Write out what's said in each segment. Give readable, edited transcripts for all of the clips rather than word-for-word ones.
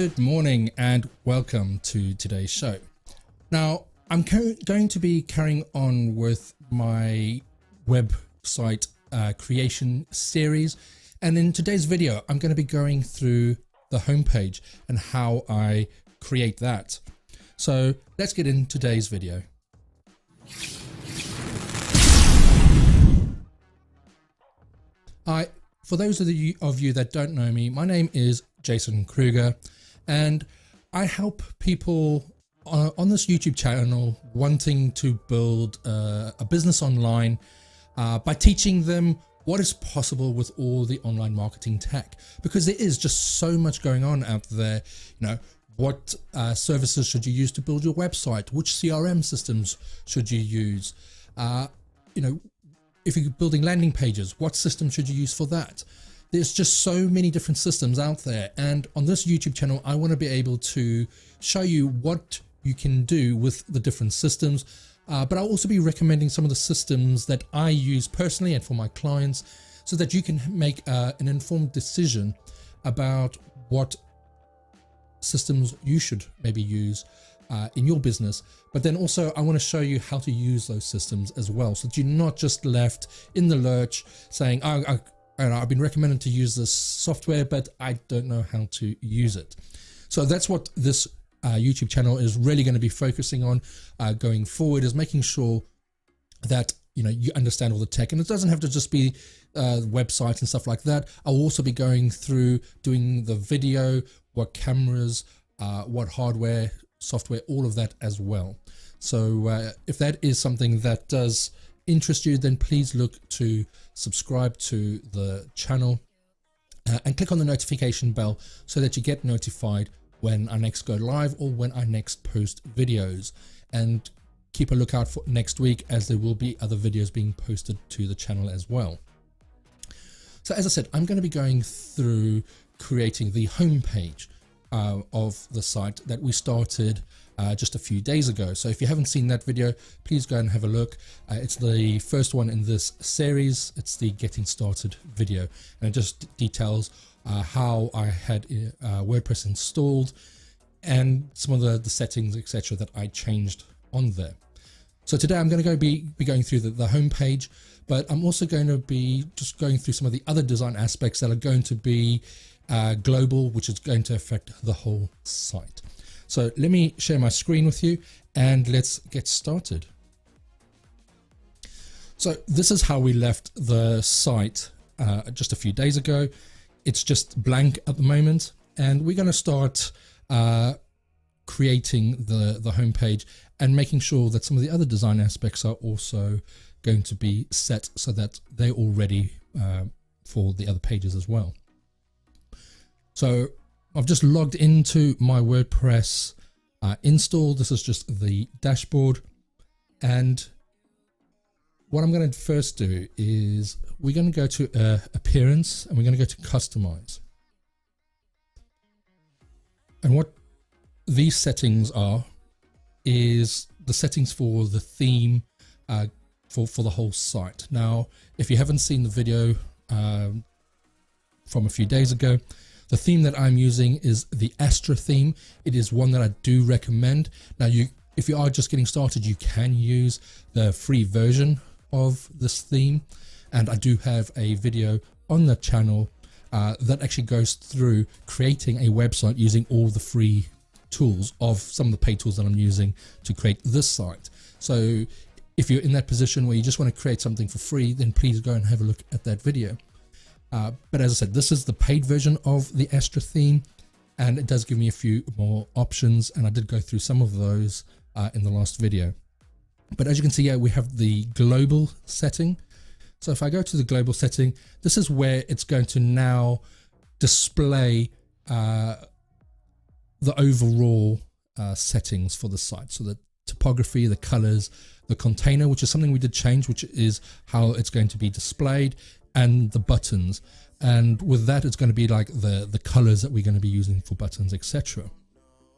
Good morning and welcome to today's show. Now, I'm going to be carrying on with my website creation series, and in today's video I'm going to be going through the homepage and how I create that. So let's get in today's video. For those of you that don't know me, my name is Jason Kruger, and I help people on this YouTube channel wanting to build a business online by teaching them what is possible with all the online marketing tech, because there is just so much going on out there. You know, what services should you use to build your website? Which CRM systems should you use? You know, if you're building landing pages, what system should you use for that? There's just so many different systems out there, and on this YouTube channel I want to be able to show you what you can do with the different systems, but I'll also be recommending some of the systems that I use personally and for my clients, so that you can make an informed decision about what systems you should maybe use in your business. But then also I want to show you how to use those systems as well, so that you're not just left in the lurch saying, I've been recommended to use this software, but I don't know how to use it. So that's what this YouTube channel is really going to be focusing on going forward, is making sure that you understand all the tech, and it doesn't have to just be websites and stuff like that. I'll also be going through doing the video, what cameras, what hardware, software, all of that as well. So if that is something that does interest you, then please look to subscribe to the channel and click on the notification bell so that you get notified when I next go live or when I next post videos. And keep a lookout for next week, as there will be other videos being posted to the channel as well. So as I said, I'm going to be going through creating the homepage of the site that we started just a few days ago. So if you haven't seen that video, please go and have a look. It's the first one in this series. It's the getting started video, and it just details how I had WordPress installed and some of the settings, etc., that I changed on there. So today I'm going to be going through the homepage, but I'm also going to be just going through some of the other design aspects that are going to be global, which is going to affect the whole site. So let me share my screen with you and let's get started. So this is how we left the site just a few days ago. It's just blank at the moment, and we're going to start creating the homepage and making sure that some of the other design aspects are also going to be set so that they're all ready for the other pages as well. So I've just logged into my WordPress install. This is just the dashboard, and what I'm going to first do is we're going to go to appearance, and we're going to go to customize. And what these settings are is the settings for the theme for the whole site. Now, if you haven't seen the video from a few days ago, the theme that I'm using is the Astra theme. It is one that I do recommend. Now, if you are just getting started, you can use the free version of this theme, and I do have a video on the channel that actually goes through creating a website using all the free tools of some of the paid tools that I'm using to create this site. So if you're in that position where you just want to create something for free, then please go and have a look at that video. But as I said, this is the paid version of the Astra theme, and it does give me a few more options, and I did go through some of those in the last video. But as you can see here, we have the global setting. So if I go to the global setting, this is where it's going to now display the overall settings for the site. So the typography, the colors, the container, which is something we did change, which is how it's going to be displayed, and the buttons. And with that, it's going to be like the colors that we're going to be using for buttons, etc.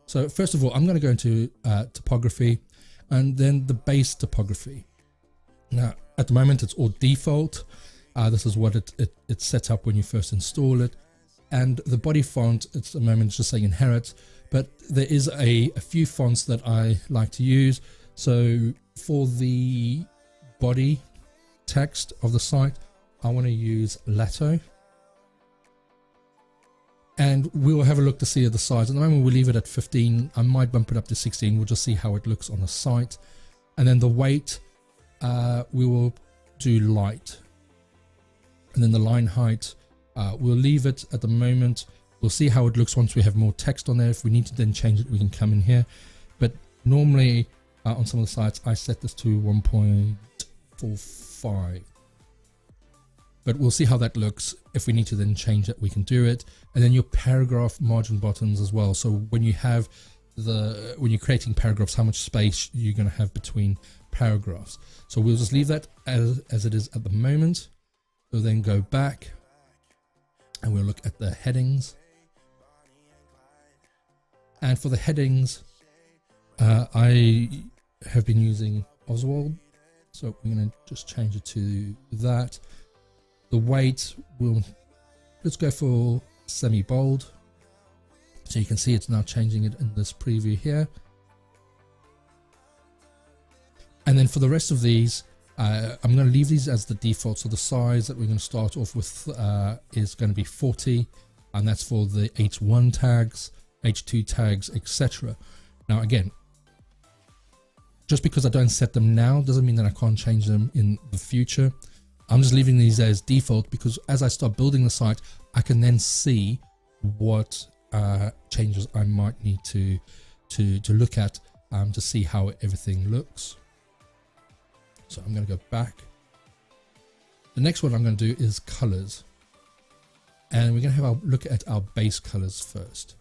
So first of all, I'm going to go into typography, and then the base typography. Now, at the moment, it's all default. This is what it's set up when you first install it. and the body font at the moment is just saying inherit, but there is a few fonts that I like to use. So for the body text of the site, I want to use Leto, and we will have a look to see the size. At the moment we'll leave it at 15. I might bump it up to 16. We'll just see how it looks on the site. And then the weight, we will do light, and then the line height, we'll leave it at the moment. We'll see how it looks once we have more text on there. If we need to then change it, we can come in here. But normally on some of the sites, I set this to 1.45. But we'll see how that looks. If we need to then change it, we can do it. And then your paragraph margin buttons as well. So when you have when you're creating paragraphs, how much space you're going to have between paragraphs. So we'll just leave that as it is at the moment. We'll then go back and we'll look at the headings. And for the headings, I have been using Oswald, so we're going to just change it to that. The weight, let's go for semi-bold. So you can see it's now changing it in this preview here. And then for the rest of these, I'm going to leave these as the default. So the size that we're going to start off with is going to be 40, and that's for the H1 tags, H2 tags, etc. Now again, just because I don't set them now doesn't mean that I can't change them in the future. I'm just leaving these as default because as I start building the site, I can then see what changes I might need to look at to see how everything looks. So I'm going to go back. The next one I'm going to do is colors, and we're going to have a look at our base colors first.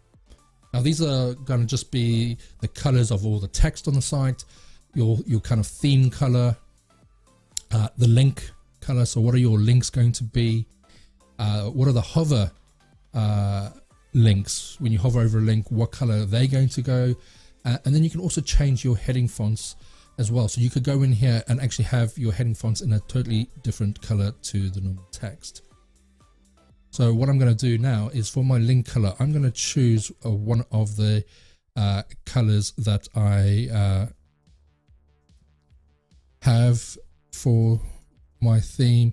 Now these are going to just be the colors of all the text on the site, your kind of theme color, the link color. So what are your links going to be? What are the hover links? When you hover over a link, what color are they going to go? And then you can also change your heading fonts as well. So you could go in here and actually have your heading fonts in a totally different color to the normal text. So what I'm going to do now is for my link color, I'm going to choose one of the colors that I have for my theme,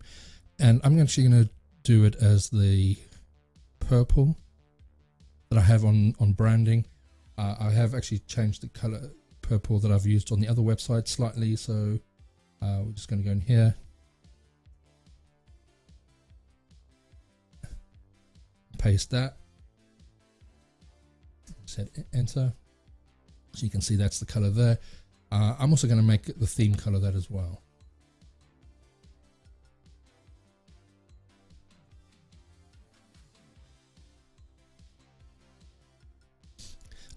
and I'm actually going to do it as the purple that I have on branding. I have actually changed the color purple that I've used on the other website slightly, so we're just going to go in here, paste that, set enter, so you can see that's the color there. I'm also going to make the theme color that as well.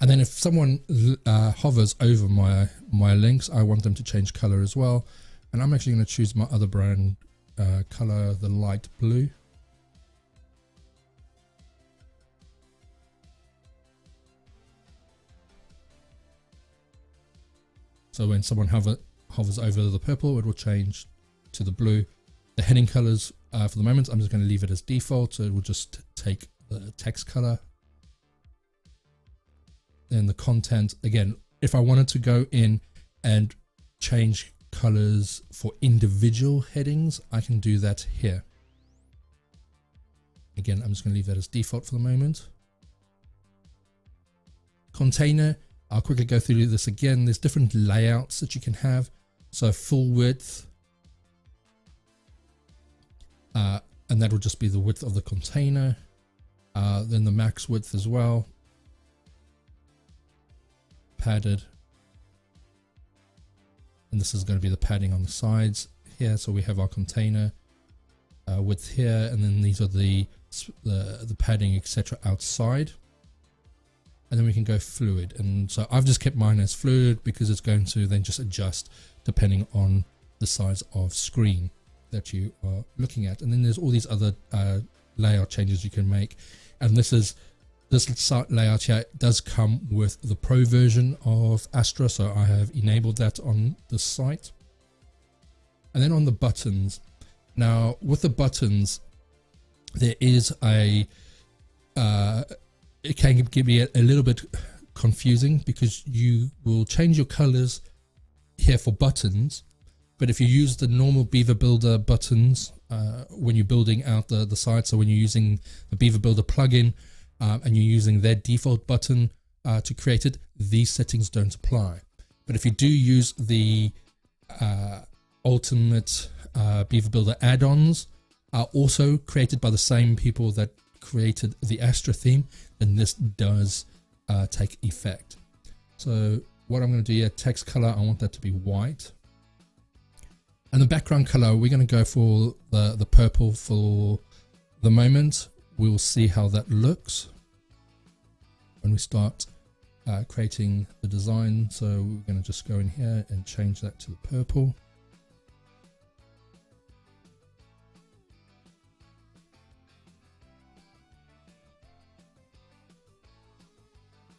And then if someone hovers over my links, I want them to change color as well. And I'm actually going to choose my other brand color, the light blue. So when someone hovers over the purple, it will change to the blue. The heading colors, for the moment, I'm just going to leave it as default. So it will just take the text color. Then the content, again, if I wanted to go in and change colors for individual headings, I can do that here. Again, I'm just going to leave that as default for the moment. Container, I'll quickly go through this again. There's different layouts that you can have. So full width, and that will just be the width of the container. Then the max width as well. Padded, and this is going to be the padding on the sides here. So we have our container width here, and then these are the padding, etc. outside. And then we can go fluid, and so I've just kept mine as fluid because it's going to then just adjust depending on the size of screen that you are looking at. And then there's all these other layout changes you can make, and this site layout here does come with the pro version of Astra, so I have enabled that on the site. And then on the buttons, now with the buttons, there is a it can be a little bit confusing because you will change your colors here for buttons, but if you use the normal Beaver Builder buttons when you're building out the site, so when you're using the Beaver Builder plugin and you're using their default button to create it, these settings don't apply. But if you do use the ultimate Beaver Builder add-ons, are also created by the same people that created the Astra theme, then this does take effect. So what I'm going to do here, text color, I want that to be white. And the background color, we're going to go for the purple for the moment. We'll see how that looks when we start creating the design. So we're going to just go in here and change that to the purple.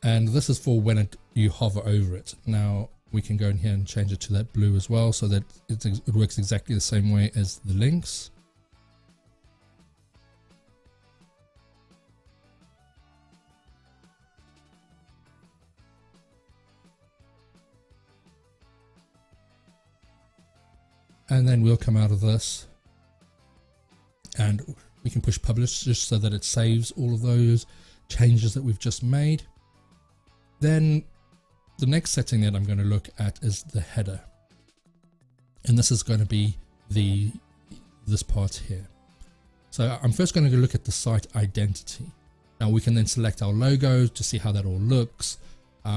And this is for when you hover over it. Now we can go in here and change it to that blue as well, so that it works exactly the same way as the links. And then we'll come out of this and we can push publish just so that it saves all of those changes that we've just made. Then the next setting that I'm going to look at is the header. And this is going to be this part here. So I'm first going to look at the site identity. Now we can then select our logo to see how that all looks.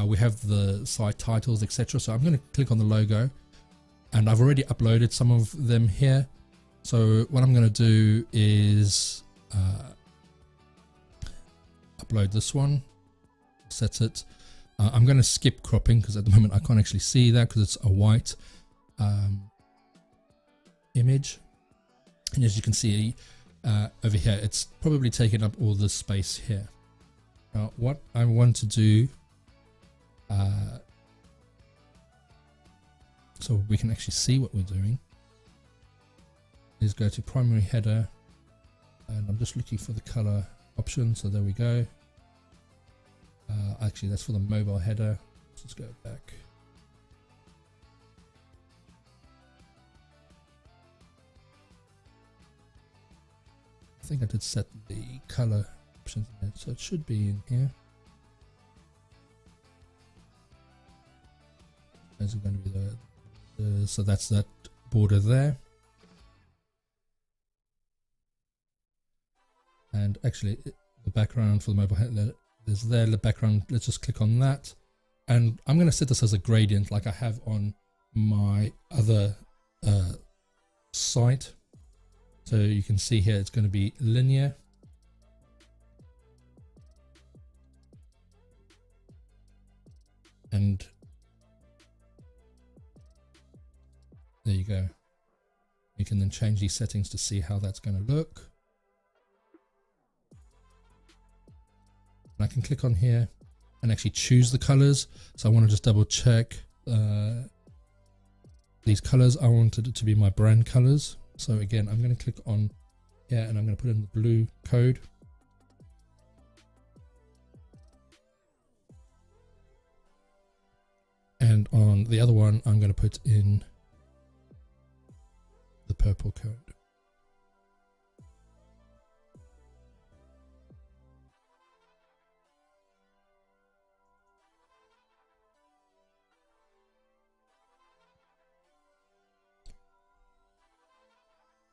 We have the site titles, etc. So I'm going to click on the logo, and I've already uploaded some of them here. So what I'm going to do is upload this one, set it. I'm going to skip cropping because at the moment I can't actually see that because it's a white image. And as you can see over here, it's probably taken up all this space here. Now what I want to do, so we can actually see what we're doing, is go to primary header, and I'm just looking for the color option. So there we go. Actually, that's for the mobile header. Let's go back. I think I did set the color options in there, so it should be in here. Is it going to be so that's that border there. And actually, the background for the mobile header is there. The background, let's just click on that. And I'm going to set this as a gradient like I have on my other site. So you can see here it's going to be linear. And there you go. You can then change these settings to see how that's going to look. And I can click on here and actually choose the colors. So I want to just double check these colors. I wanted it to be my brand colors. So again, I'm going to click on here and I'm going to put in the blue code. And on the other one, I'm going to put in the purple code.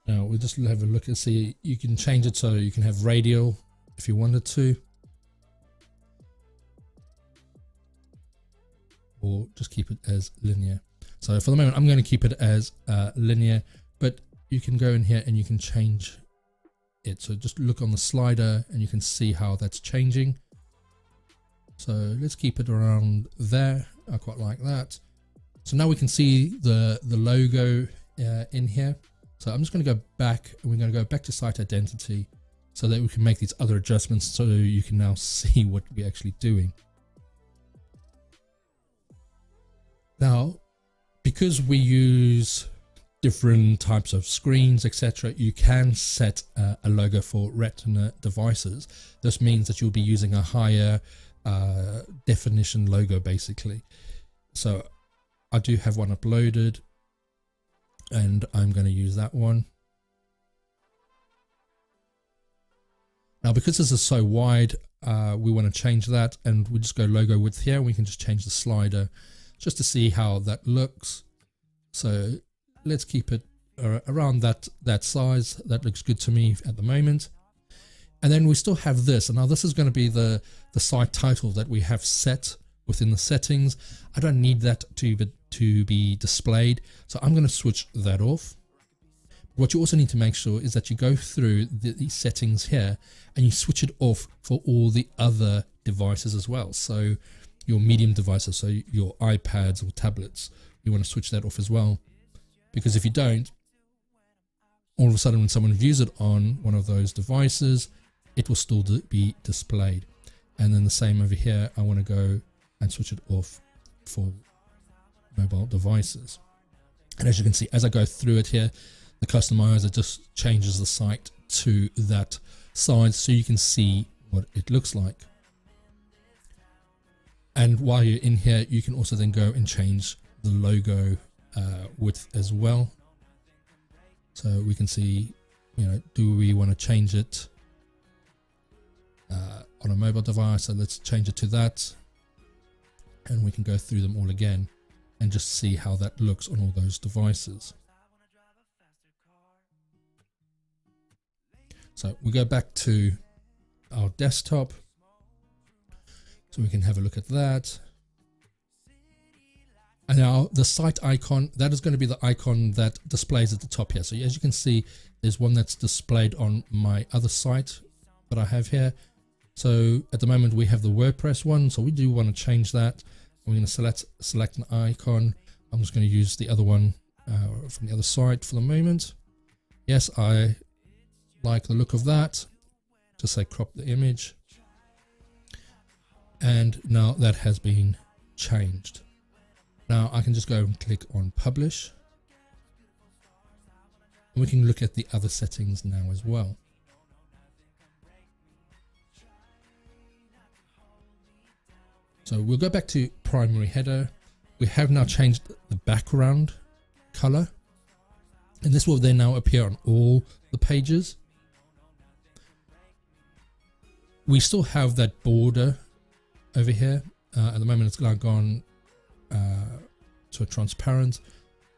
Now we'll just have a look and see. You can change it so you can have radial if you wanted to, or just keep it as linear. So for the moment, I'm going to keep it as linear, but you can go in here and you can change it. So just look on the slider and you can see how that's changing. So let's keep it around there. I quite like that. So now we can see the logo in here. So I'm just going to go back, and we're going to go back to site identity so that we can make these other adjustments so you can now see what we're actually doing. Now, because we use different types of screens, etc., you can set a logo for Retina devices. This means that you'll be using a higher definition logo basically. So I do have one uploaded and I'm going to use that one. Now because this is so wide, we want to change that, and we just go logo width here. We can just change the slider just to see how that looks. So let's keep it around that size. That looks good to me at the moment. And then we still have this, and now this is going to be the site title that we have set within the settings. I don't need that to be displayed, so I'm going to switch that off. What you also need to make sure is that you go through these settings here and you switch it off for all the other devices as well. So your medium devices, so your iPads or tablets, you want to switch that off as well. Because if you don't, all of a sudden when someone views it on one of those devices, it will still be displayed. And then the same over here, I want to go and switch it off for mobile devices. And as you can see, as I go through it here, the customizer just changes the site to that size so you can see what it looks like. And while you're in here, you can also then go and change the logo width as well. So we can see, you know, do we want to change it on a mobile device? So let's change it to that. And we can go through them all again and just see how that looks on all those devices. So we go back to our desktop so we can have a look at that. And now the site icon, that is going to be the icon that displays at the top here. So as you can see, there's one that's displayed on my other site that I have here. So at the moment we have the WordPress one, so we do want to change that. We're going to select an icon. I'm just going to use the other one from the other site for the moment. Yes, I like the look of that. Just say crop the image. And now that has been changed. Now I can just go and click on publish. And we can look at the other settings now as well. So we'll go back to primary header. We have now changed the background color. And this will then now appear on all the pages. We still have that border over here. At the moment it's now gone to a transparent.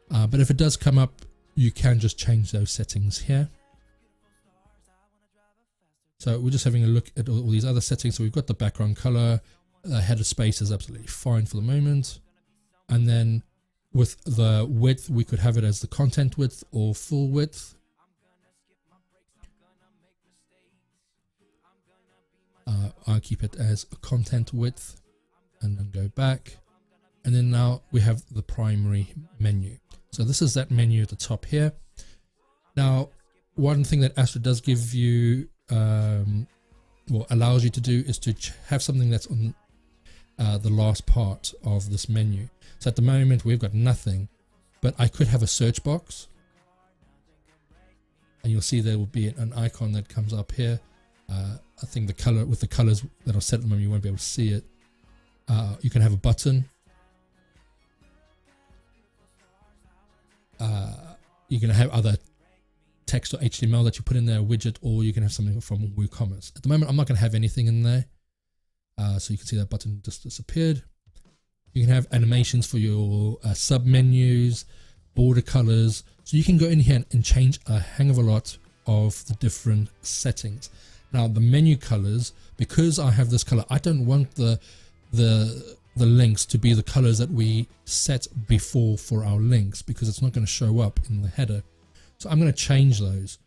But if it does come up, you can just change those settings here. So we're just having a look at all these other settings. So we've got the background color. Header space is absolutely fine for the moment. And then with the width, we could have it as the content width or full width. I'll keep it as a content width and then go back. And then now we have the primary menu. So this is that menu at the top here. Now, one thing that Astra does give you, or allows you to do, is to have something that's on the last part of this menu. So at the moment we've got nothing, but I could have a search box. And you'll see there will be an icon that comes up here. I think the color, with the colors that are set at the moment, you won't be able to see it. You can have a button. You can have other text or HTML that you put in there, a widget, or you can have something from WooCommerce. At the moment, I'm not going to have anything in there. So you can see that button just disappeared. You can have animations for your sub menus, border colors. So you can go in here and change a hang of a lot of the different settings. Now the menu colors, because I have this color, I don't want the links to be the colors that we set before for our links, because it's not going to show up in the header. So I'm going to change those,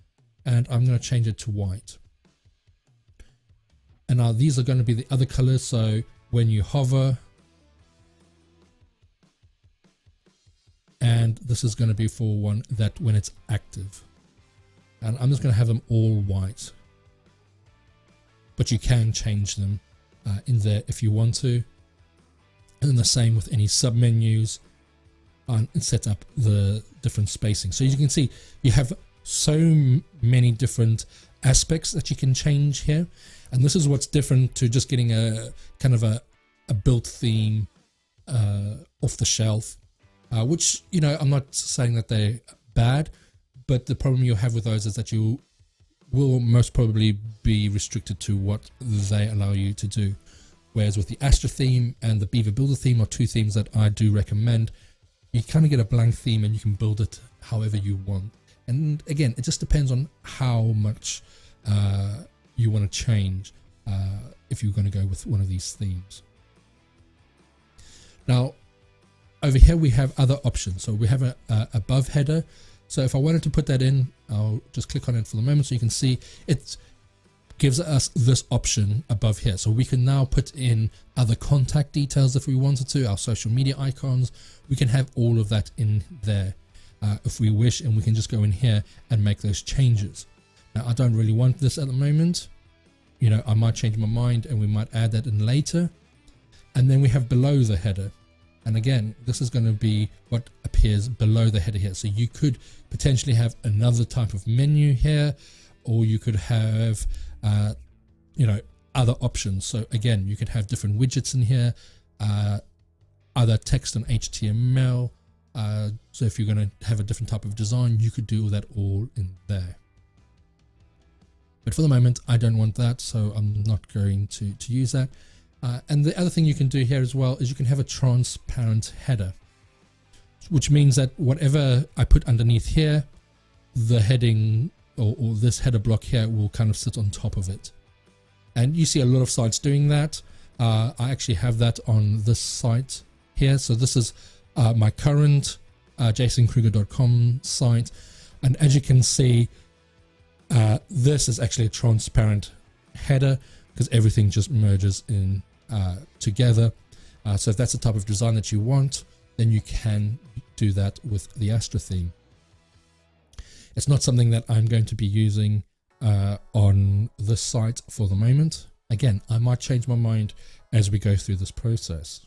and I'm going to change it to white. And now these are going to be the other colors. So when you hover, and this is going to be for one that when it's active, and I'm just going to have them all white, but you can change them in there if you want to. And then the same with any sub menus. and set up the different spacing. So you can see you have so many different aspects that you can change here, and this is what's different to just getting a kind of a built theme off the shelf, which, you know, I'm not saying that they're bad, but the problem you'll have with those is that you will most probably be restricted to what they allow you to do. Whereas with the Astra theme and the Beaver Builder theme are two themes that I do recommend. You kind of get a blank theme and you can build it however you want. And again, it just depends on how much you want to change if you're going to go with one of these themes. Now, over here we have other options. So we have a above header. So if I wanted to put that in, I'll just click on it for the moment so you can see it gives us this option above here. So we can now put in other contact details if we wanted to, our social media icons. We can have all of that in there if we wish, and we can just go in here and make those changes. Now, I don't really want this at the moment. You know, I might change my mind and we might add that in later. And then we have below the header. And again, this is going to be what appears below the header here. So you could potentially have another type of menu here, or you could have, you know, other options. So again, you could have different widgets in here, other text and HTML. So if you're going to have a different type of design, you could do that all in there. But for the moment, I don't want that, so I'm not going to use that. And the other thing you can do here as well is you can have a transparent header, which means that whatever I put underneath here, the heading or this header block here will kind of sit on top of it. And you see a lot of sites doing that. I actually have that on this site here. So this is my current jasonkruger.com site. And as you can see, this is actually a transparent header because everything just merges in together. So if that's the type of design that you want, then you can do that with the Astra theme. It's not something that I'm going to be using on this site for the moment. Again, I might change my mind as we go through this process.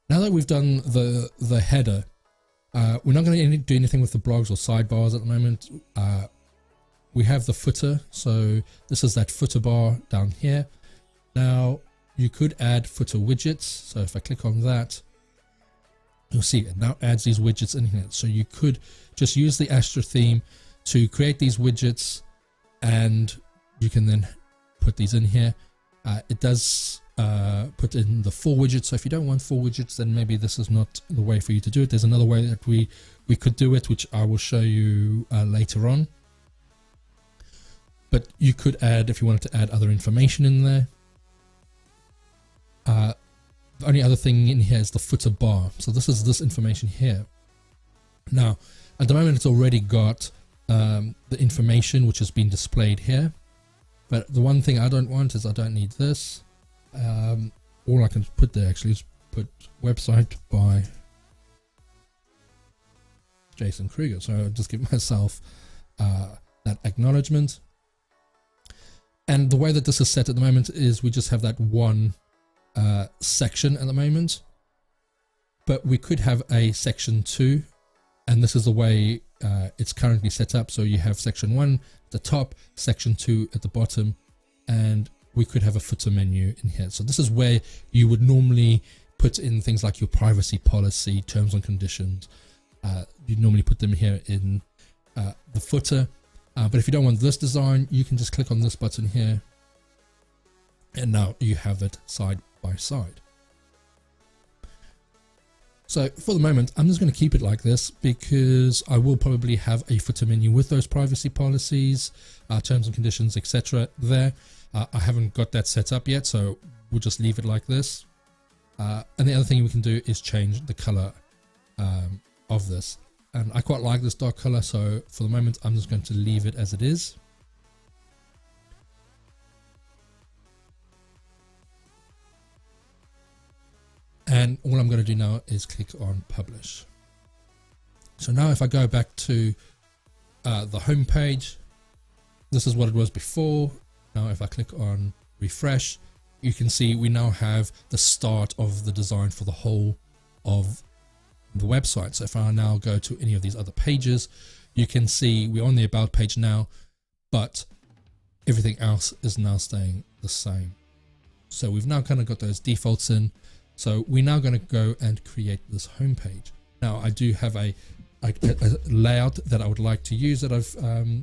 Now that we've done the header, we're not going to do anything with the blogs or sidebars at the moment. We have the footer, so this is that footer bar down here. Now you could add footer widgets, so if I click on that, you'll see it now adds these widgets in here. So you could just use the Astra theme to create these widgets, and you can then put these in here. It does put in the 4 widgets, so if you don't want 4 widgets, then maybe this is not the way for you to do it. There's another way that we could do it, which I will show you later on. But you could add, if you wanted to add other information in there. The only other thing in here is the footer bar. So this is this information here. Now, at the moment, it's already got the information which has been displayed here. But the one thing I don't want is I don't need this. All I can put there actually is put website by Jason Kruger. So I'll just give myself that acknowledgement. And the way that this is set at the moment is we just have that one section at the moment, but we could have a section 2, and this is the way it's currently set up. So you have section 1 at the top, section 2 at the bottom, and we could have a footer menu in here. So this is where you would normally put in things like your privacy policy, terms and conditions. You normally put them here in the footer. But if you don't want this design, you can just click on this button here, and now you have it side by side. So for the moment, I'm just going to keep it like this because I will probably have a footer menu with those privacy policies, terms and conditions, etc. there. I haven't got that set up yet, so we'll just leave it like this. And the other thing we can do is change the color of this. And I quite like this dark color, so for the moment I'm just going to leave it as it is. And all I'm going to do now is click on publish. So now if I go back to the home page, this is what it was before. Now if I click on refresh, you can see we now have the start of the design for the whole of the website. So if I now go to any of these other pages, you can see we're on the about page now, but everything else is now staying the same. So we've now kind of got those defaults in. So we're now going to go and create this home page. Now I do have a layout that I would like to use that I've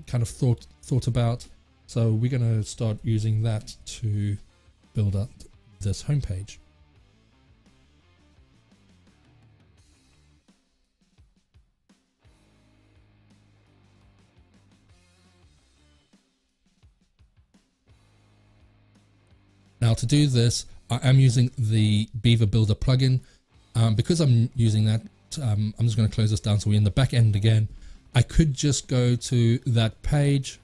kind of thought about. So we're going to start using that to build up this home page. Now to do this, I am using the Beaver Builder plugin. Because I'm using that, I'm just going to close this down so we're in the back end again. I could just go to that page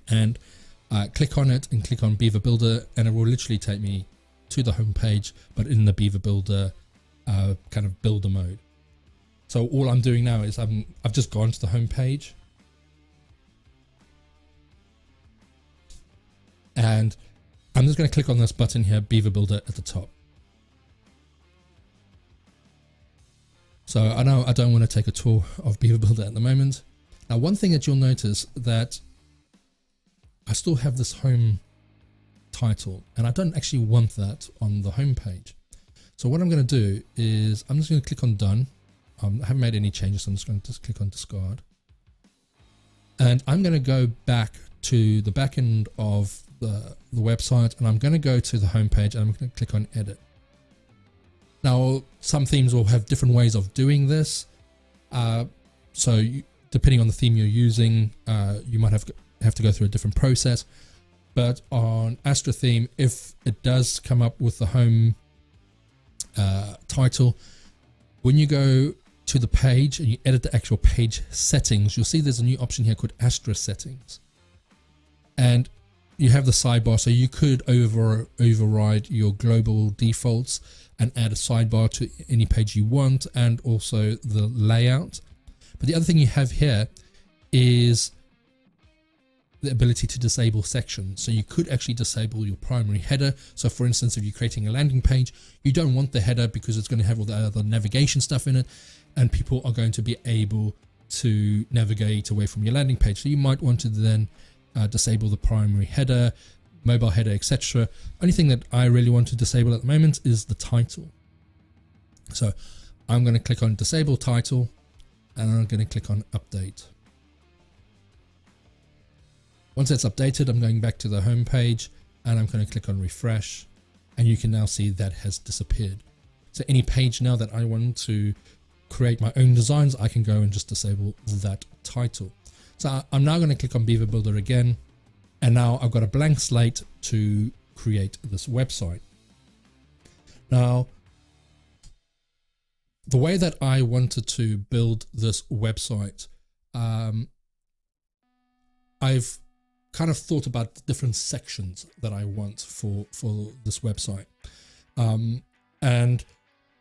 and click on it and click on Beaver Builder, and it will literally take me to the home page, but in the Beaver Builder kind of builder mode. So all I'm doing now is I've just gone to the home page, and I'm just going to click on this button here, Beaver Builder at the top. So I know I don't want to take a tour of Beaver Builder at the moment. Now, one thing that you'll notice that I still have this home title, and I don't actually want that on the home page. So what I'm going to do is I'm just going to click on Done. I haven't made any changes, so I'm just going to click on Discard. And I'm going to go back to the back end of the website, and I'm going to go to the home page, and I'm going to click on Edit. Now, some themes will have different ways of doing this. Depending on the theme you're using, you might have to go through a different process. But on Astra theme, if it does come up with the home title, when you go to the page and you edit the actual page settings, you'll see there's a new option here called Astra settings. And you have the sidebar, so you could override your global defaults and add a sidebar to any page you want, and also the layout. But the other thing you have here is the ability to disable sections. So you could actually disable your primary header. So for instance, if you're creating a landing page, you don't want the header because it's going to have all the other navigation stuff in it, and people are going to be able to navigate away from your landing page. So you might want to then disable the primary header, mobile header, etc. Only thing that I really want to disable at the moment is the title. So I'm going to click on Disable Title, and I'm going to click on Update. Once that's updated, I'm going back to the home page, and I'm going to click on Refresh, and you can now see that has disappeared. So any page now that I want to create my own designs, I can go and just disable that title. So I'm now going to click on Beaver Builder again, and now I've got a blank slate to create this website. Now, the way that I wanted to build this website, I've kind of thought about the different sections that I want for this website, and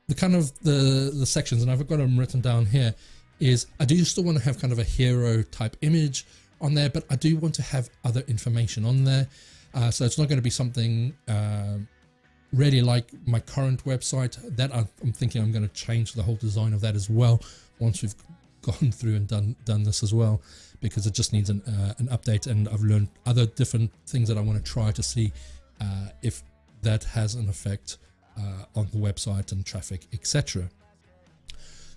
the kind of the sections, and I've got them written down here, is I do still want to have kind of a hero type image on there, but I do want to have other information on there. So it's not going to be something really like my current website. That I'm thinking I'm going to change the whole design of that as well once we've gone through and done this as well, because it just needs an update, and I've learned other different things that I want to try to see if that has an effect on the website and traffic, etc.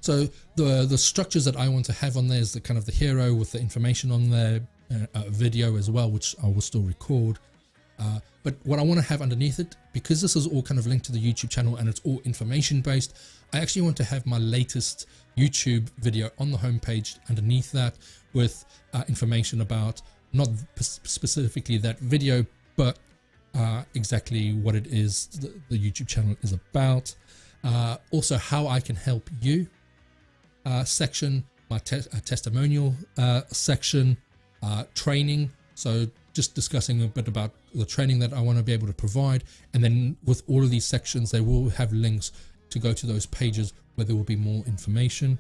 So the structures that I want to have on there is the kind of the hero with the information on there, video as well, which I will still record. But what I want to have underneath it, because this is all kind of linked to the YouTube channel and it's all information based, I actually want to have my latest YouTube video on the homepage underneath that with information about not specifically that video, but exactly what it is the YouTube channel is about. Also how I can help you section, my testimonial section, training. So just discussing a bit about the training that I want to be able to provide. And then with all of these sections, they will have links to go to those pages where there will be more information.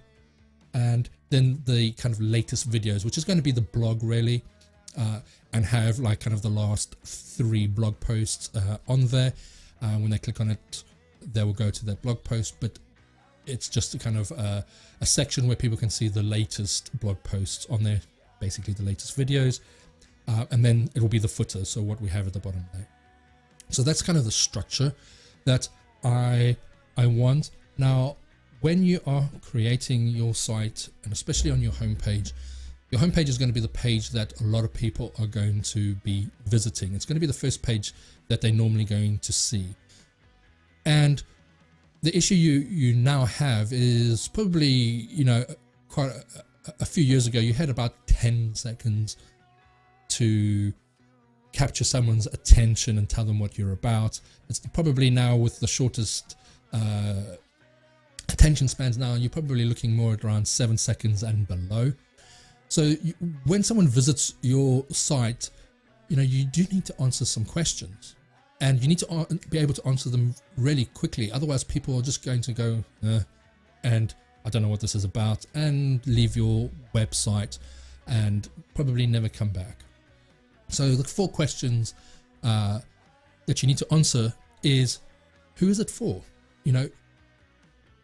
And then the kind of latest videos, which is going to be the blog really. and have like kind of the last 3 blog posts on there. When they click on it, they will go to that blog post, but it's just a kind of a section where people can see the latest blog posts on there, basically the latest videos, and then it will be the footer, so what we have at the bottom there. So that's kind of the structure that I want. Now, when you are creating your site, and especially on your homepage is going to be the page that a lot of people are going to be visiting. It's going to be the first page that they're normally going to see. And the issue you now have is probably, you know, quite a few years ago, you had about 10 seconds to capture someone's attention and tell them what you're about. It's probably now with the shortest attention spans now, you're probably looking more at around 7 seconds and below. So when someone visits your site, you know, you do need to answer some questions, and you need to be able to answer them really quickly. Otherwise, people are just going to go, and I don't know what this is about, and leave your website and probably never come back. So the 4 questions that you need to answer is, who is it for? You know,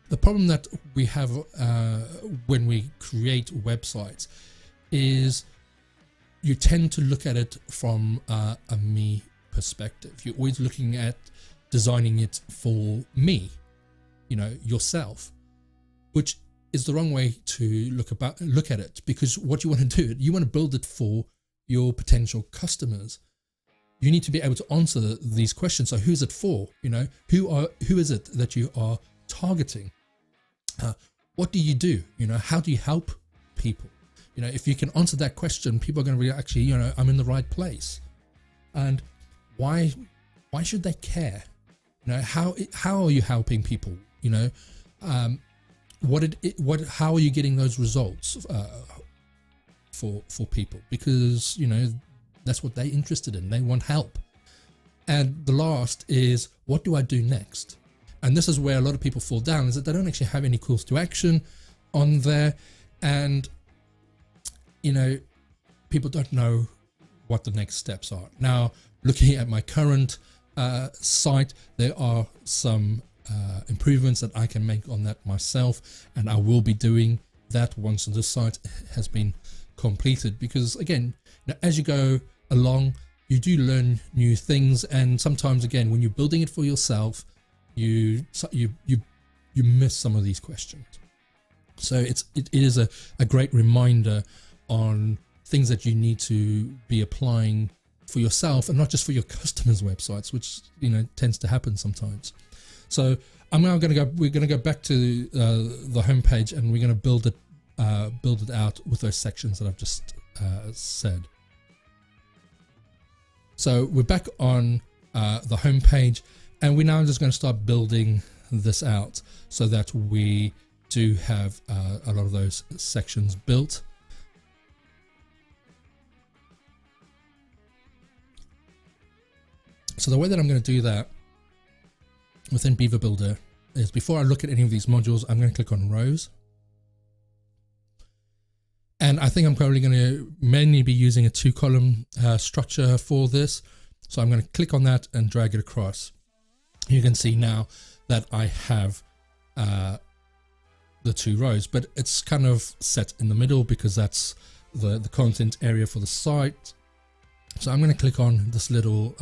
the problem that we have when we create websites is you tend to look at it from a me perspective. You're always looking at designing it for me, you know, yourself, which is the wrong way to look at it, because what you want to do, you want to build it for your potential customers. You need to be able to answer these questions. So who's it for? You know, who is it that you are targeting? What do you do? You know, how do you help people? You know, if you can answer that question, people are going to be actually, you know, I'm in the right place. And why should they care? You know, how are you helping people? You know, how are you getting those results for people? Because, you know, that's what they're interested in. They want help. And the last is, what do I do next? And this is where a lot of people fall down, is that they don't actually have any calls to action on there. And, you know, people don't know what the next steps are. Now, looking at my current site, there are some improvements that I can make on that myself, and I will be doing that once the site has been completed. Because again, you know, as you go along, you do learn new things, and sometimes, again, when you're building it for yourself, you miss some of these questions. So it is a great reminder on things that you need to be applying for yourself, and not just for your customers' websites, which, you know, tends to happen sometimes. So we're going to go back to the homepage, and we're going to build it out with those sections that I've just said. So we're back on the homepage, and we're now just going to start building this out so that we do have a lot of those sections built. So the way that I'm going to do that within Beaver Builder is, before I look at any of these modules, I'm going to click on rows. And I think I'm probably going to mainly be using a 2-column structure for this. So I'm going to click on that and drag it across. You can see now that I have the 2 rows, but it's kind of set in the middle because that's the content area for the site. So I'm going to click on this little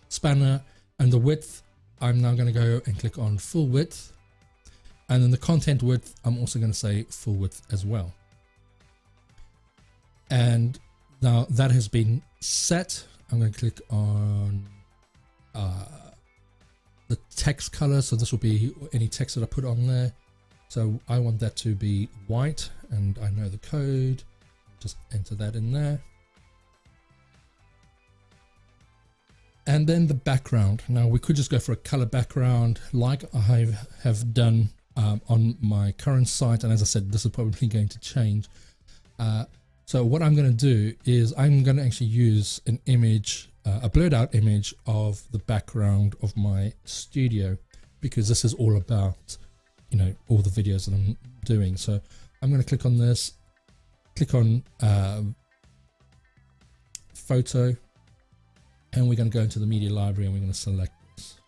spanner, and the width, I'm now going to go and click on full width, and then the content width, I'm also going to say full width as well. And now that has been set, I'm going to click on the text color. So this will be any text that I put on there. So I want that to be white, and I know the code. Just enter that in there. And then the background. Now we could just go for a color background like I have done on my current site. And as I said, this is probably going to change. So what I'm going to do is I'm going to actually use an image, a blurred out image of the background of my studio, because this is all about, you know, all the videos that I'm doing. So I'm going to click on this, click on photo, and we're going to go into the media library and we're going to select this.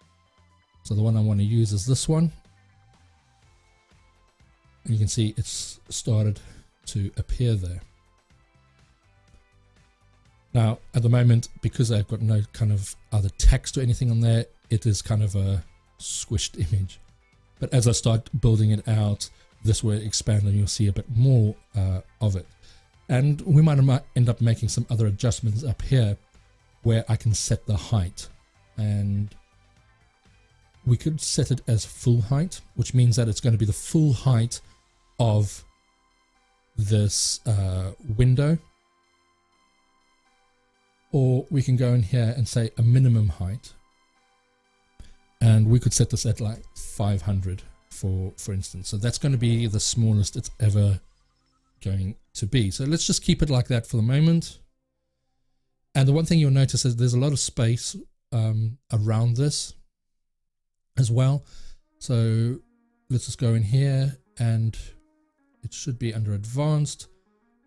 So the one I want to use is this one. And you can see it's started to appear there. Now, at the moment, because I've got no kind of other text or anything on there, it is kind of a squished image. But as I start building it out, this will expand and you'll see a bit more of it. And we might end up making some other adjustments up here where I can set the height. And we could set it as full height, which means that it's going to be the full height of this window. Or we can go in here and say a minimum height. And we could set this at like 500 for instance. So that's going to be the smallest it's ever going to be. So let's just keep it like that for the moment. And the one thing you'll notice is there's a lot of space around this as well. So let's just go in here and it should be under advanced.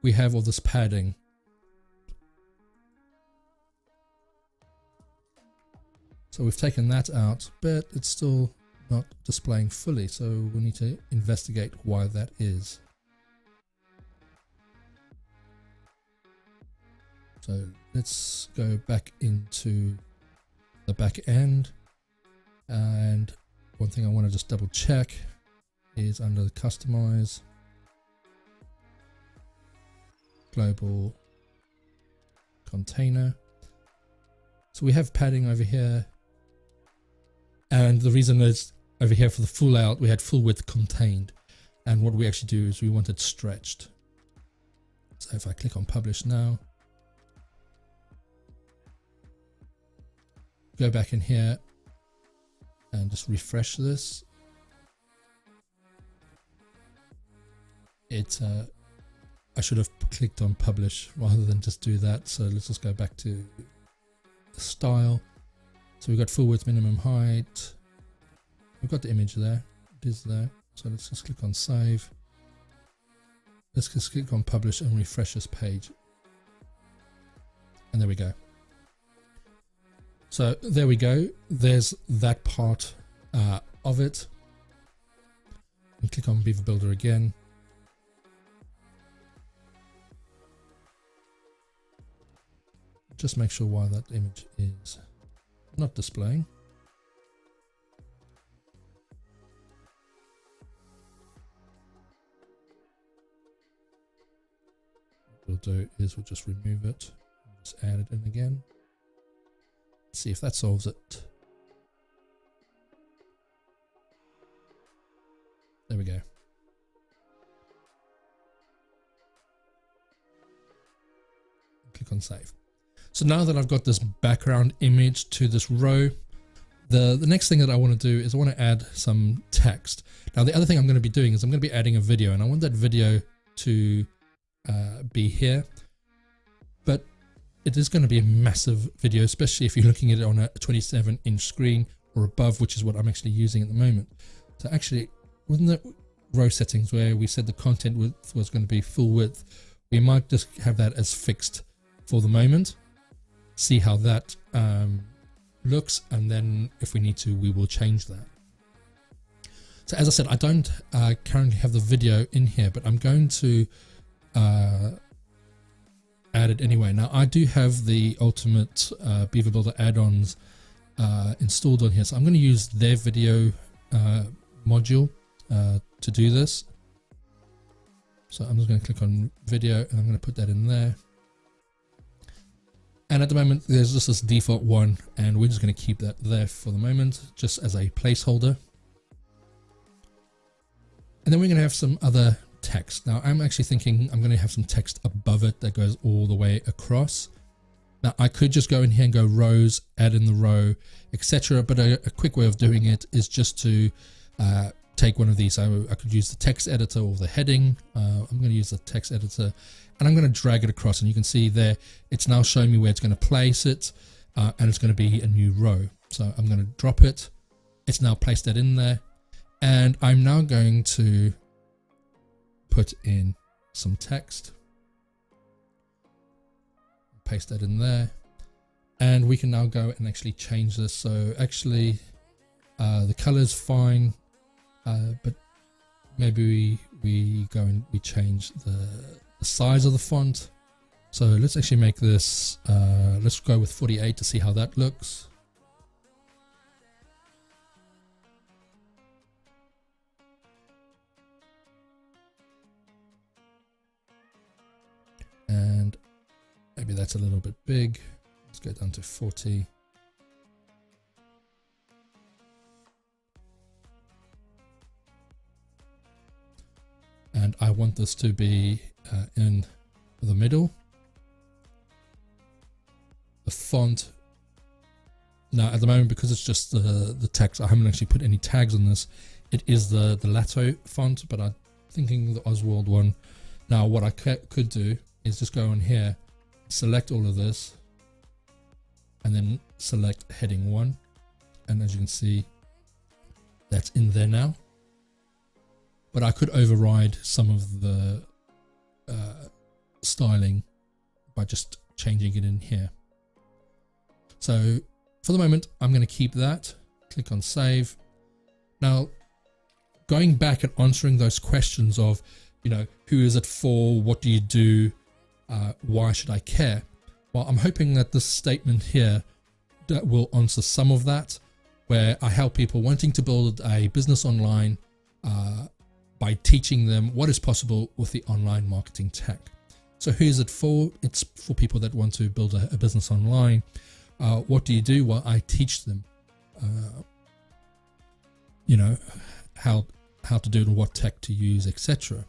We have all this padding. So we've taken that out, but it's still not displaying fully. So we need to investigate why that is. So let's go back into the back end. And one thing I want to just double check is under the customize, global container. So we have padding over here. And the reason is over here for the full layout, we had full width contained. And what we actually do is we want it stretched. So if I click on publish now, go back in here and just refresh this. I should have clicked on publish rather than just do that. So let's just go back to the style. So we've got full width, minimum height. We've got the image there. It is there. So let's just click on save. Let's just click on publish and refresh this page. And there we go. So there we go. There's that part of it. And click on Beaver Builder again. Just make sure why that image is not displaying. What we'll do is we'll just remove it, just add it in again. See if that solves it. There we go. Click on save. So now that I've got this background image to this row, the next thing that I want to do is I want to add some text. Now the other thing I'm going to be doing is I'm going to be adding a video, and I want that video to be here. But it is going to be a massive video, especially if you're looking at it on a 27-inch screen or above, which is what I'm actually using at the moment. So actually, within the row settings where we said the content width was going to be full width, we might just have that as fixed for the moment. See how that looks, and then if we need to, we will change that. So as I said, I don't currently have the video in here, but I'm going to add it anyway. Now I do have the Ultimate Beaver Builder add-ons installed on here, so I'm going to use their video module to do this. So I'm just going to click on video and I'm going to put that in there. And at the moment, there's just this default one, and we're just going to keep that there for the moment, just as a placeholder. And then we're going to have some other text. Now, I'm actually thinking I'm going to have some text above it that goes all the way across. Now, I could just go in here and go rows, add in the row, etc. But a quick way of doing it is just to take one of these. So I could use the text editor or the heading. I'm going to use the text editor. And I'm going to drag it across, and you can see there, it's now showing me where it's going to place it, and it's going to be a new row. So I'm going to drop it. It's now placed that in there, and I'm now going to put in some text. paste that in there, and we can now go and actually change this. So actually the color is fine, but maybe we go and we change the size of the font. So let's actually make this, let's go with 48 to see how that looks. And maybe that's a little bit big. Let's go down to 40. And I want this to be in the middle. The font, now at the moment, because it's just the text, I haven't actually put any tags on this. It is the Lato font, but I'm thinking the Oswald one. Now what I could do is just go in here, select all of this, and then select heading 1, and as you can see, that's in there now. But I could override some of the styling by just changing it in here. So for the moment, I'm going to keep that. Click on save. Now, going back and answering those questions of, you know, who is it for? What do you do? Why should I care? Well, I'm hoping that this statement here that will answer some of that, where I help people wanting to build a business online by teaching them what is possible with the online marketing tech. So who is it for? It's for people that want to build a business online. What do you do? Well, I teach them, you know, how to do it, what tech to use, etc.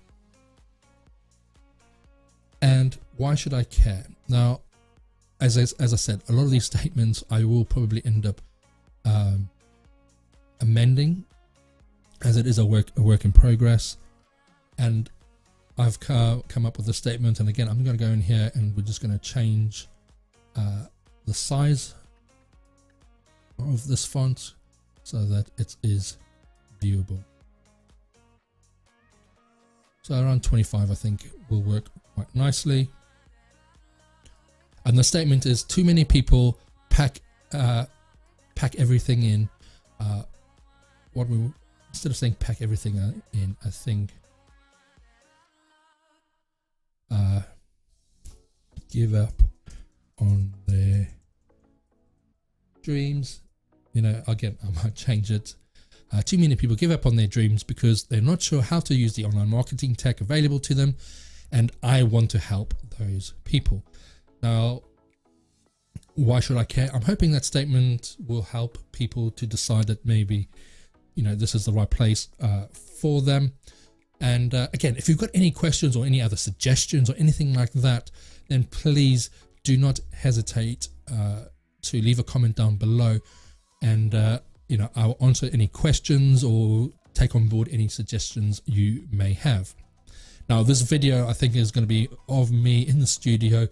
And why should I care? Now, as I said, a lot of these statements I will probably end up amending, as it is a work in progress. And I've come up with a statement, and again, I'm going to go in here and we're just going to change the size of this font so that it is viewable. So around 25, I think, will work quite nicely. And the statement is: too many people pack everything in. Instead of saying pack everything in, I think give up on their dreams. You know, again, I might change it. Too many people give up on their dreams because they're not sure how to use the online marketing tech available to them, and I want to help those people. Now, why should I care? I'm hoping that statement will help people to decide that maybe, you know, this is the right place for them. And again, if you've got any questions or any other suggestions or anything like that, then please do not hesitate to leave a comment down below, and you know, I'll answer any questions or take on board any suggestions you may have. Now, this video I think is going to be of me in the studio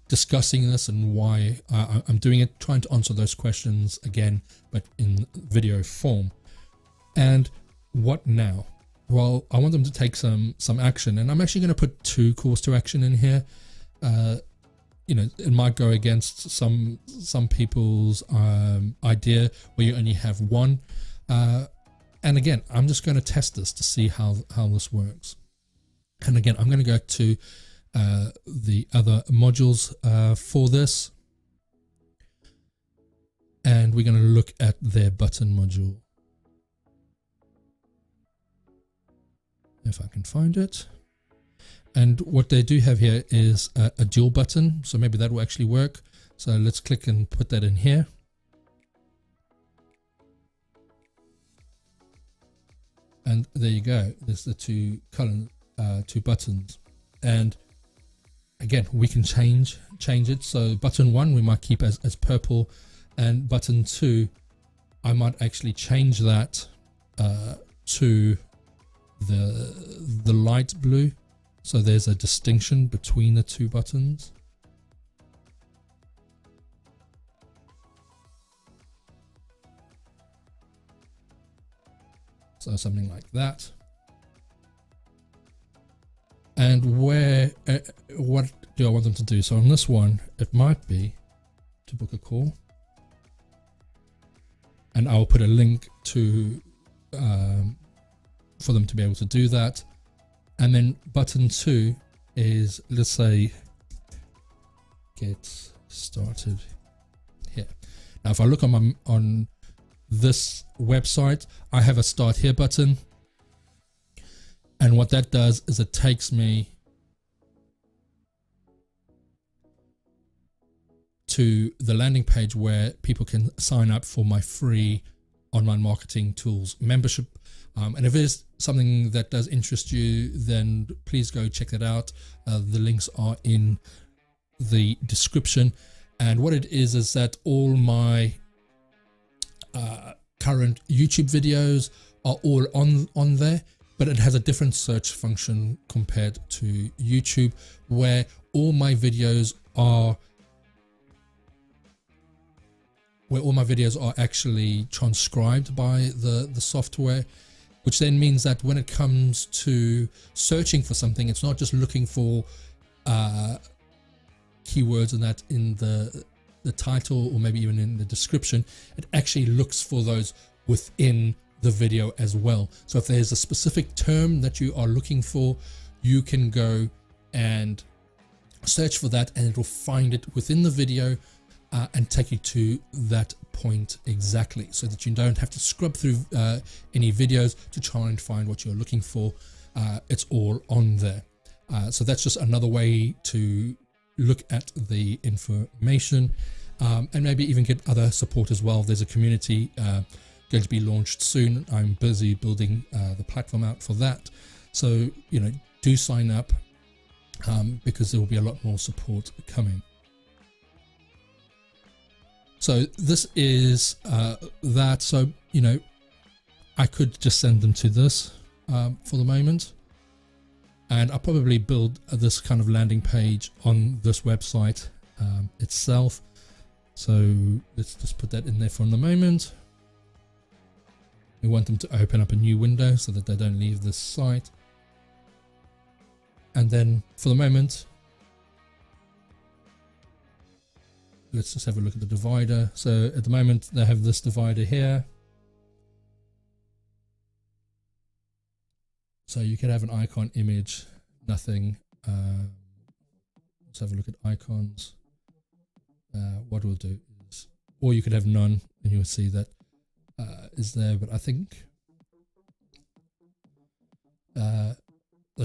discussing this and why I'm doing it, trying to answer those questions again, but in video form. And what now? Well, I want them to take some action, and I'm actually going to put 2 calls to action in here. You know, it might go against some people's idea where you only have 1. And again, I'm just going to test this to see how this works. And again, I'm going to go to the other modules for this, and we're going to look at their button module. If I can find it. And what they do have here is a dual button, so maybe that will actually work. So let's click and put that in here. And there you go. There's the 2 buttons. And again, we can change it. So button 1 we might keep as purple, and button 2 I might actually change that to the light blue, so there's a distinction between the 2 buttons. So something like that. and where what do I want them to do. So on this one, it might be to book a call, and I'll put a link to for them to be able to do that. And then button 2 is, let's say, get started here. Now if I look on this website, I have a start here button, and what that does is it takes me to the landing page where people can sign up for my free online marketing tools membership. And if there's something that does interest you, then please go check that out. The links are in the description. And what it is that all my current YouTube videos are all on there, but it has a different search function compared to YouTube, where all my videos are actually transcribed by the software, which then means that when it comes to searching for something, it's not just looking for keywords and that in the title or maybe even in the description. It actually looks for those within the video as well. So if there's a specific term that you are looking for, you can go and search for that, and it will find it within the video and take you to that point exactly, so that you don't have to scrub through any videos to try and find what you're looking for. It's all on there. So that's just another way to look at the information, and maybe even get other support as well. There's a community going to be launched soon. I'm busy building the platform out for that. So, do sign up because there will be a lot more support coming. So this is that. So, I could just send them to this for the moment. And I'll probably build this kind of landing page on this website itself. So let's just put that in there for the moment. We want them to open up a new window so that they don't leave this site. And then for the moment, let's just have a look at the divider. So at the moment they have this divider here. So you can have an icon, image, nothing. Let's have a look at icons. What we'll do is, or you could have none, and you'll see that is there. But I think the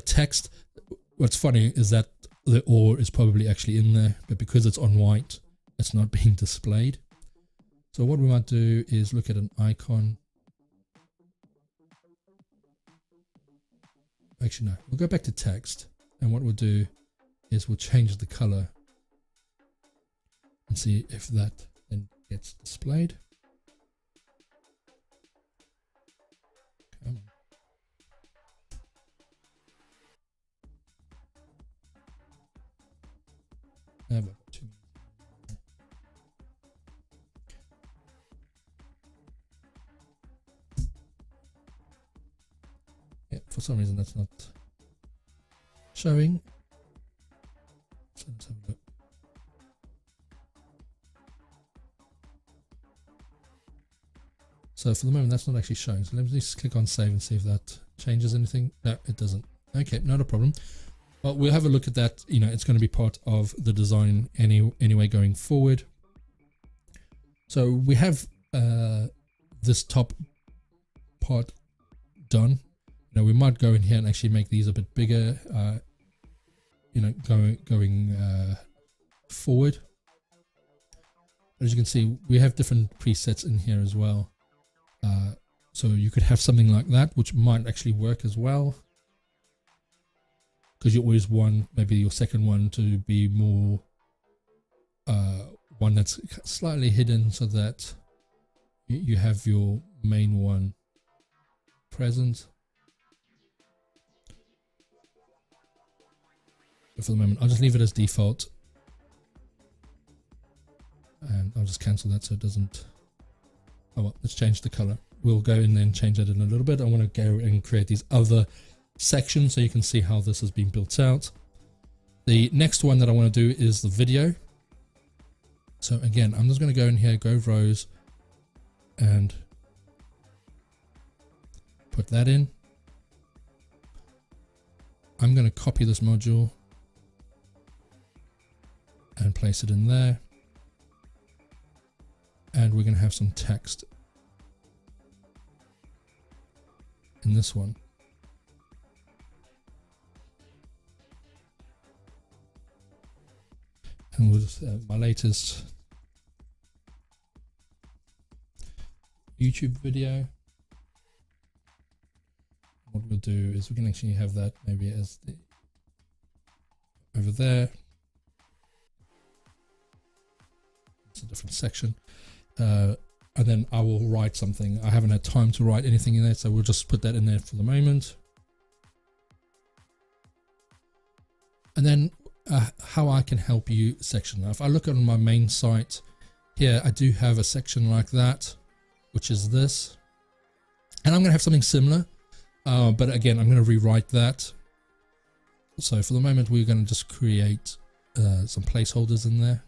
text, what's funny is that the or is probably actually in there, but because it's on white, it's not being displayed. So what we might do is look at an icon. Actually, no, we'll go back to text, and what we'll do is we'll change the color and see if that then gets displayed. Come on. About 2 minutes. Yeah, for some reason that's not showing. So let's have a look. So for the moment that's not actually showing. So let me just click on save and see if that changes anything. No, it doesn't. Okay, not a problem. Well, we'll have a look at that. It's going to be part of the design anyway going forward. So we have this top part done. We might go in here and actually make these a bit bigger, going forward. As you can see, we have different presets in here as well. So you could have something like that, which might actually work as well. Because you always want maybe your second one to be more one that's slightly hidden, so that you have your main one present. But for the moment, I'll just leave it as default, and I'll just cancel that so it doesn't. Oh well, let's change the color. We'll go in and change that in a little bit. I want to go and create these other section so you can see how this has been built out. The next one that I want to do is the video. So again, I'm just going to go in here, go rows, and put that in. I'm going to copy this module and place it in there. And we're going to have some text in this one. And we'll just have my latest YouTube video. What we'll do is we can actually have that maybe as the over there. It's a different section. And then I will write something. I haven't had time to write anything in there, so we'll just put that in there for the moment. And then how I can help you section. Now, if I look on my main site here, I do have a section like that, which is this. And I'm going to have something similar, but again, I'm going to rewrite that. So for the moment, we're going to just create some placeholders in there.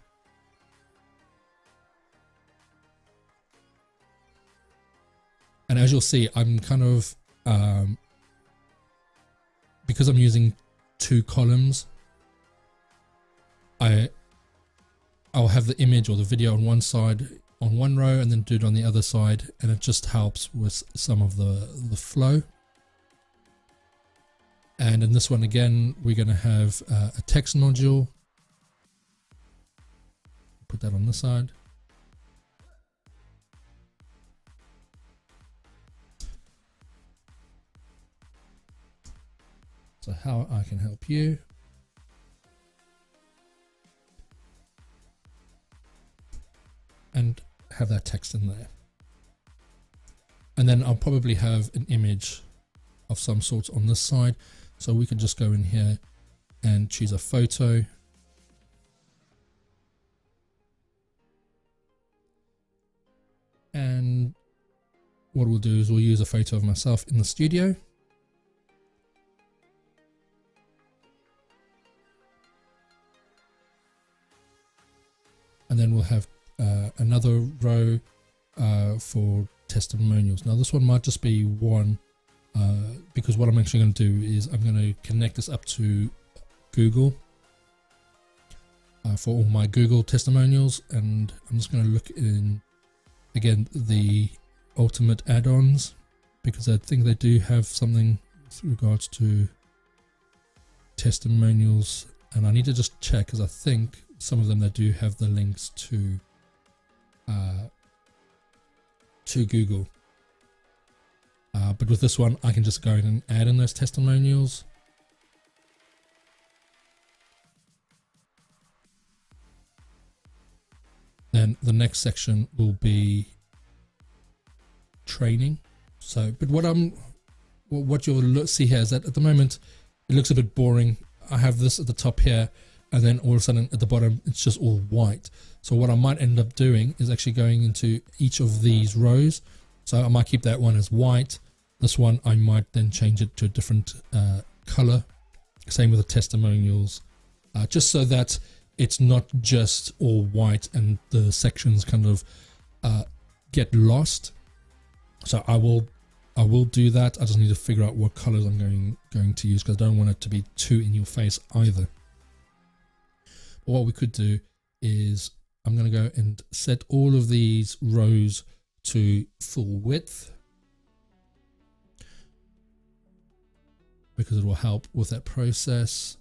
And as you'll see, I'm kind of, because I'm using 2 columns, I'll have the image or the video on one side, on one row, and then do it on the other side. And it just helps with some of the flow. And in this one, again, we're going to have a text module. Put that on this side. So how I can help you. And have that text in there. And then I'll probably have an image of some sort on this side. So we can just go in here and choose a photo. And what we'll do is we'll use a photo of myself in the studio. And then we'll have another row for testimonials. Now this one might just be one, because what I'm actually going to do is I'm going to connect this up to Google for all my Google testimonials, and I'm just going to look in again the ultimate add-ons, because I think they do have something with regards to testimonials, and I need to just check because I think some of them they do have the links to Google. But with this one, I can just go in and add in those testimonials. Then the next section will be training. So, but what you'll see here is that at the moment it looks a bit boring. I have this at the top here, and then all of a sudden at the bottom it's just all white. So what I might end up doing is actually going into each of these rows. So I might keep that one as white. This one I might then change it to a different color. Same with the testimonials, just so that it's not just all white and the sections kind of get lost. So I will do that. I just need to figure out what colors I'm going to use, because I don't want it to be too in your face either. But what we could do is I'm going to go and set all of these rows to full width, because it will help with that process.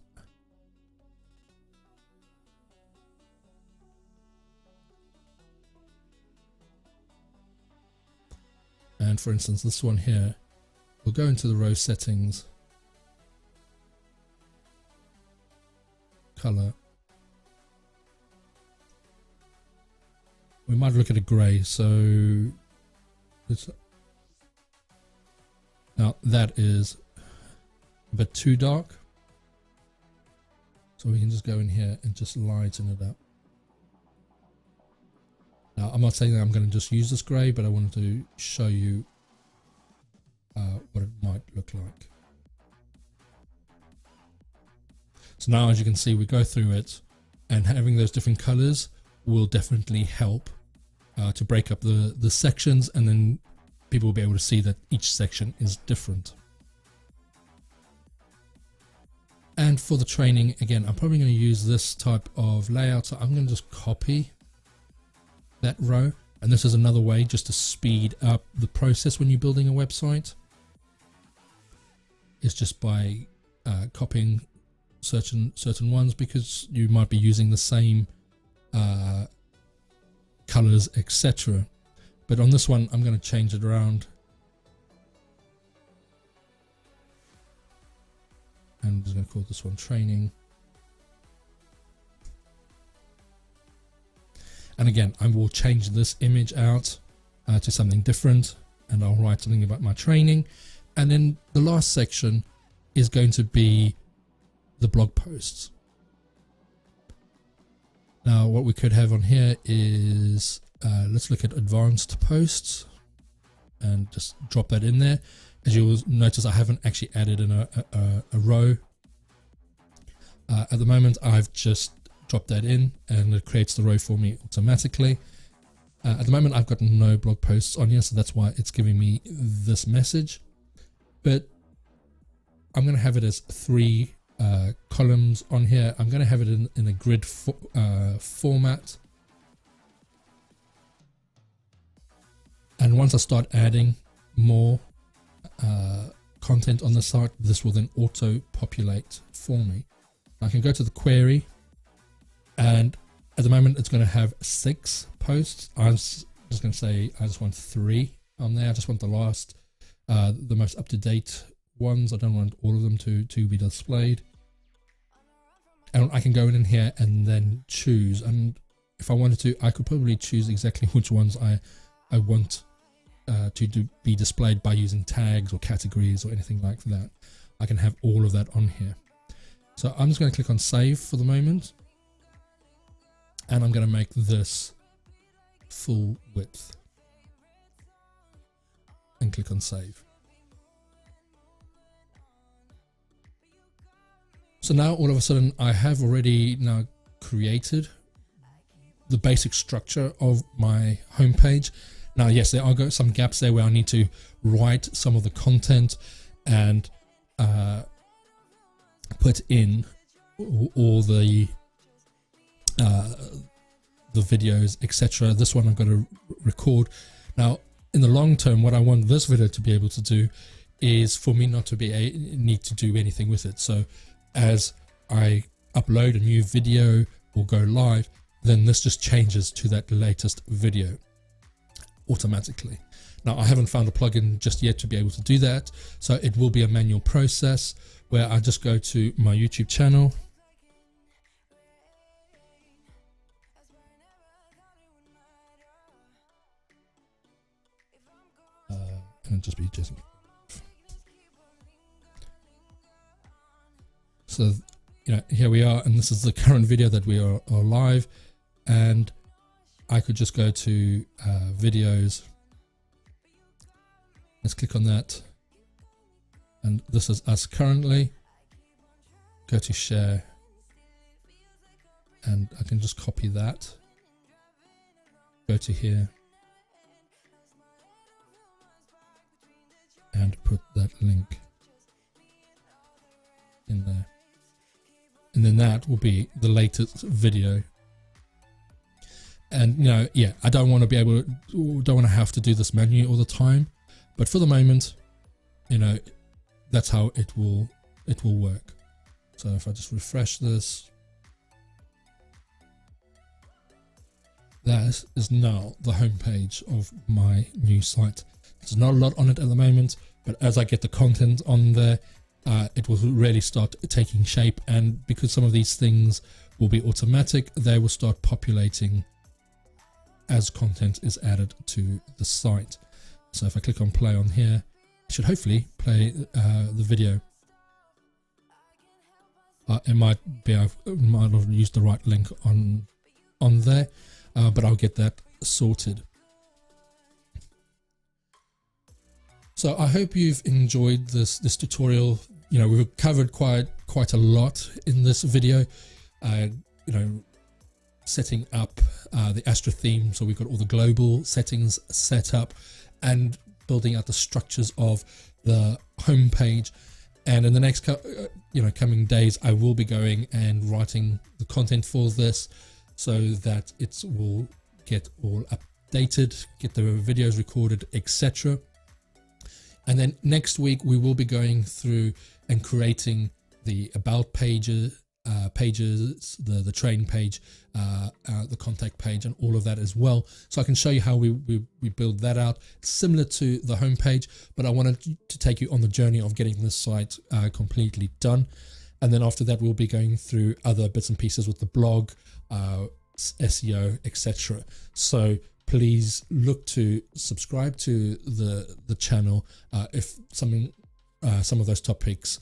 And for instance, this one here, we'll go into the row settings, color. We might look at a gray. So now that is a bit too dark. So we can just go in here and just lighten it up. Now, I'm not saying that I'm going to just use this gray, but I wanted to show you what it might look like. So now, as you can see, we go through it, and having those different colors will definitely help to break up the sections, and then people will be able to see that each section is different. And for the training, again, I'm probably going to use this type of layout. So I'm going to just copy that row. And this is another way just to speed up the process when you're building a website. It's just by copying certain ones, because you might be using the same colors, etc. But on this one, I'm going to change it around. And I'm just going to call this one training. And again, I will change this image out to something different, and I'll write something about my training. And then the last section is going to be the blog posts. Now, what we could have on here is, let's look at advanced posts and just drop that in there. As you'll notice, I haven't actually added in a row. At the moment, I've just dropped that in, and it creates the row for me automatically. At the moment, I've got no blog posts on here, so that's why it's giving me this message. But I'm going to have it as 3 columns on here. I'm going to have it in a grid format. And once I start adding more content on the site, this will then auto populate for me. I can go to the query, and at the moment it's going to have 6 posts. I'm just going to say I just want 3 on there. I just want the last, the most up-to-date ones. I don't want all of them to be displayed. And I can go in here and then choose. And if I wanted to, I could probably choose exactly which ones I want to be displayed by using tags or categories or anything like that. I can have all of that on here. So I'm just going to click on save for the moment, and I'm going to make this full width and click on save. So now all of a sudden I have already now created the basic structure of my homepage. Now, yes, there are some gaps there where I need to write some of the content and put in all the videos, etc. This one I've got to record. Now, in the long term, what I want this video to be able to do is for me not to need to do anything with it. So as I upload a new video or go live, then this just changes to that latest video automatically. Now, I haven't found a plugin just yet to be able to do that, so it will be a manual process where I just go to my YouTube channel, and just be Jason. So, here we are, and this is the current video that we are live, and I could just go to videos. Let's click on that, and this is us currently. Go to share, and I can just copy that, go to here, and put that link in there, and then that will be the latest video. And yeah, I don't want to have to do this manually all the time, but for the moment, that's how it will work. So if I just refresh this, that is now the homepage of my new site. There's not a lot on it at the moment, but as I get the content on there, it will really start taking shape. And because some of these things will be automatic, they will start populating as content is added to the site. So if I click on play on here, it should hopefully play the video. It might have used the right link on there, but I'll get that sorted. So I hope you've enjoyed this tutorial. We've covered quite quite a lot in this video. You know, setting up the Astra theme, so we've got all the global settings set up, and building out the structures of the home page. And in the next coming days, I will be going and writing the content for this so that it will get all updated, get the videos recorded, etc. And then next week we will be going through and creating the about pages, the train page, the contact page, and all of that as well. So I can show you how we build that out, similar to the home page, but I wanted to take you on the journey of getting this site completely done. And then after that, we'll be going through other bits and pieces with the blog, SEO, etc. So please look to subscribe to the channel if some of those topics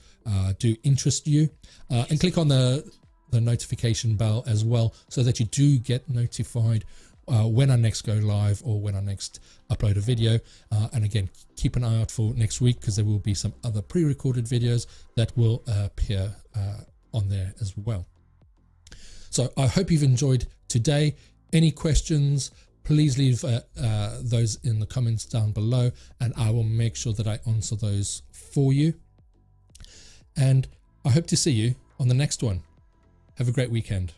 do interest you, and click on the notification bell as well, so that you do get notified when I next go live or when I next upload a video. And again, keep an eye out for next week, because there will be some other pre-recorded videos that will appear on there as well. So I hope you've enjoyed today. Any questions, please leave those in the comments down below, and I will make sure that I answer those for you. And I hope to see you on the next one. Have a great weekend.